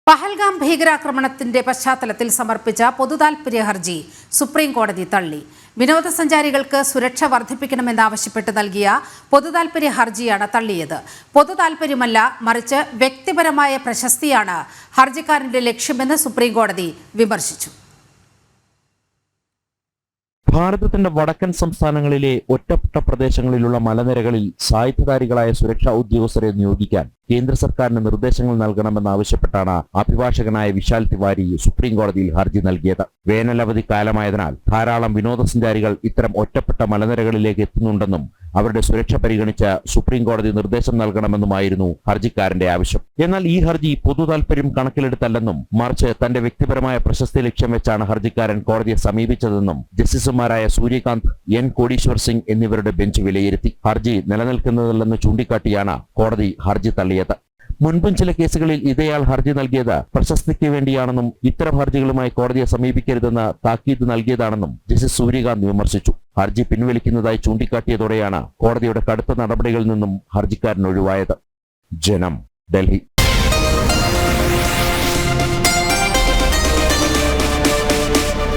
പഹൽഗാം ഭീകരാക്രമണത്തിന്റെ പശ്ചാത്തലത്തിൽ സമർപ്പിച്ച പൊതുതാൽപര്യ ഹർജി സുപ്രീം കോടതി തള്ളി. വിനോദസഞ്ചാരികൾക്ക് സുരക്ഷ വർദ്ധിപ്പിക്കണമെന്നാവശ്യപ്പെട്ട് നൽകിയ പൊതുതാൽപര്യ ഹർജിയാണ് തള്ളിയത്. പൊതുതാൽപര്യമല്ല, മറിച്ച് വ്യക്തിപരമായ പ്രശസ്തിയാണ് ഹർജിക്കാരന്റെ ലക്ഷ്യമെന്ന് സുപ്രീം കോടതി വിമർശിച്ചു. ഭാരതത്തിന്റെ വടക്കൻ സംസ്ഥാനങ്ങളിലെ ഒറ്റപ്പെട്ട പ്രദേശങ്ങളിലുള്ള മലനിരകളിൽ സായുധധാരികളായ സുരക്ഷാ ഉദ്യോഗസ്ഥരെ നിയോഗിക്കാൻ കേന്ദ്ര സർക്കാരിന് നിർദ്ദേശങ്ങൾ നൽകണമെന്നാവശ്യപ്പെട്ടാണ് അഭിഭാഷകനായ വിശാൽ തിവാരി സുപ്രീം കോടതിയിൽ ഹർജി നൽകിയത്. വേനലവധി കാലമായതിനാൽ ധാരാളം വിനോദസഞ്ചാരികൾ ഇത്തരം ഒറ്റപ്പെട്ട മലനിരകളിലേക്ക് എത്തുന്നുണ്ടെന്നും അവരുടെ സുരക്ഷ പരിഗണിച്ച് സുപ്രീം കോടതി നിർദ്ദേശം നൽകണമെന്നുമായിരുന്നു ഹർജിക്കാരന്റെ ആവശ്യം. എന്നാൽ ഈ ഹർജി പൊതുതാൽപര്യം കണക്കിലെടുത്തല്ലെന്നും മറിച്ച് തന്റെ വ്യക്തിപരമായ പ്രശസ്തി ലക്ഷ്യം വെച്ചാണ് ഹർജിക്കാരൻ കോടതിയെ സമീപിച്ചതെന്നും ജസ്റ്റിസുമാരായ സൂര്യകാന്ത്, എൻ കോടീശ്വർ സിംഗ് എന്നിവരുടെ ബെഞ്ച് വിലയിരുത്തി. ഹർജി നിലനിൽക്കുന്നതല്ലെന്ന് ചൂണ്ടിക്കാട്ടിയാണ് കോടതി ഹർജി തള്ളിയത്. മുൻപും ചില കേസുകളിൽ ഇതേയാൾ ഹർജി നൽകിയത് പ്രശസ്തിക്ക് വേണ്ടിയാണെന്നും ഇത്തരം ഹർജികളുമായി കോടതിയെ സമീപിക്കരുതെന്ന് താക്കീത് നൽകിയതാണെന്നും ജസ്റ്റിസ് സൂര്യകാന്ത് വിമർശിച്ചു. ഹർജി പിൻവലിക്കുന്നതായി ചൂണ്ടിക്കാട്ടിയതോടെയാണ് കോടതിയുടെ കടുത്ത നടപടികളിൽ നിന്നും ഹർജിക്കാരൻ ഒഴിവായത്. ജനം, ഡൽഹി.